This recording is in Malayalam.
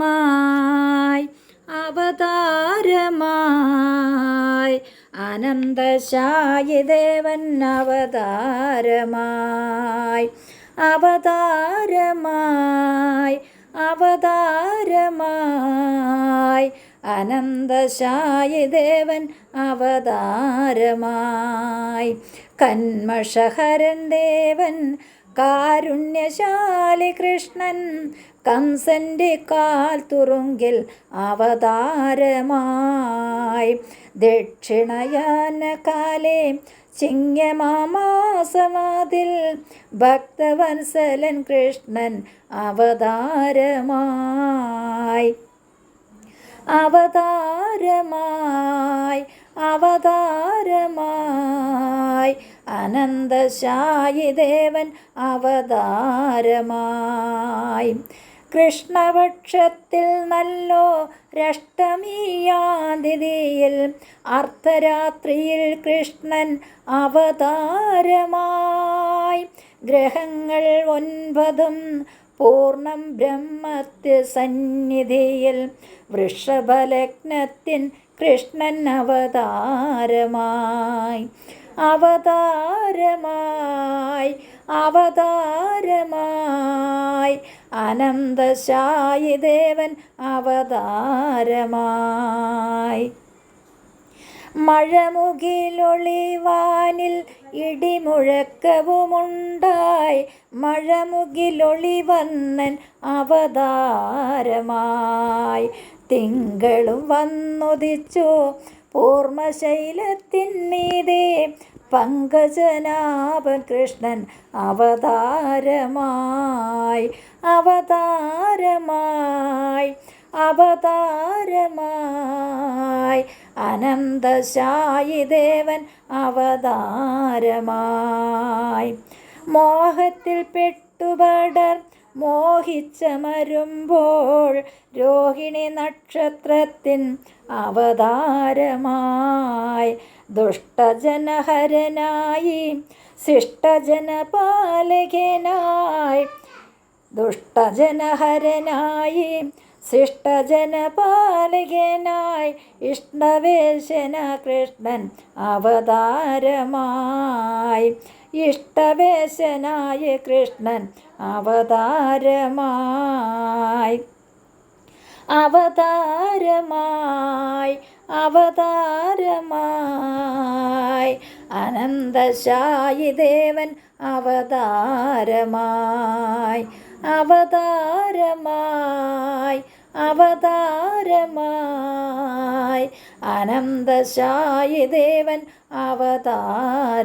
അവതാരമായി അവതാരമായി അനന്തശായിദേവൻ അവതാരമായി അവതാരമായി അവതാരമായി അനന്തശായിദേവൻ അവതാരമായി കന്മഷഹരൻ ദേവൻ കാരുണ്യശാലി കൃഷ്ണൻ കംസന്റെ കാൽ തുറുങ്കിൽ അവതാരമായി ദക്ഷിണയാനകാലേ ചിങ്ങമാസമാതിൽ ഭക്തവത്സലൻ കൃഷ്ണൻ അവതാരമായി അവതാരമായി അവതാരമായി അനന്തശായിദേവൻ അവതാരമായി കൃഷ്ണപക്ഷത്തിൽ നല്ലൊരഷ്ടമിയാതിഥിയിൽ അർദ്ധരാത്രിയിൽ കൃഷ്ണൻ അവതാരമായി ഗ്രഹങ്ങൾ 9 പൂർണ്ണം ബ്രഹ്മത്തിൽ സന്നിധിയിൽ വൃഷഭലഗ്നത്തിൻ കൃഷ്ണൻ അവതാരമായി അവതാരമായി അവതാരമായി അനന്തശായിദേവൻ അവതാരമായി മഴമുകിലൊളിവാനിൽ ഇടിമുഴക്കവുമുണ്ടായി മഴമുകിലൊളിവന്നൻ അവതാരമായി തിങ്കളും വന്നുദിച്ചു പൂർമ്മശൈലത്തിന്മീതെ പങ്കജനാഭൻ കൃഷ്ണൻ അവതാരമായി അവതാരമായി അവതാരമായി അനന്തശായിദേവൻ അവതാരമായി മോഹത്തിൽ പെട്ടുപടർ മോഹിച്ചമരുമ്പോൾ രോഹിണി നക്ഷത്രത്തിൻ അവതാരമായി ദുഷ്ടജനഹരനായി ശിഷ്ടജനപാലകനായി ദുഷ്ടജനഹരനായി ശിഷ്ടജനപാലകനായി ഇഷ്ടവേശന കൃഷ്ണൻ അവതാരമായി ഇഷ്ടവേശനായ കൃഷ്ണൻ അവതാരമായി അവതാരമായി അവതാരമായി അനന്തശായിദേവൻ അവതാരമായി അവതാരമായി അവതാരമായി അനന്തശായിദേവൻ അവതാരമായി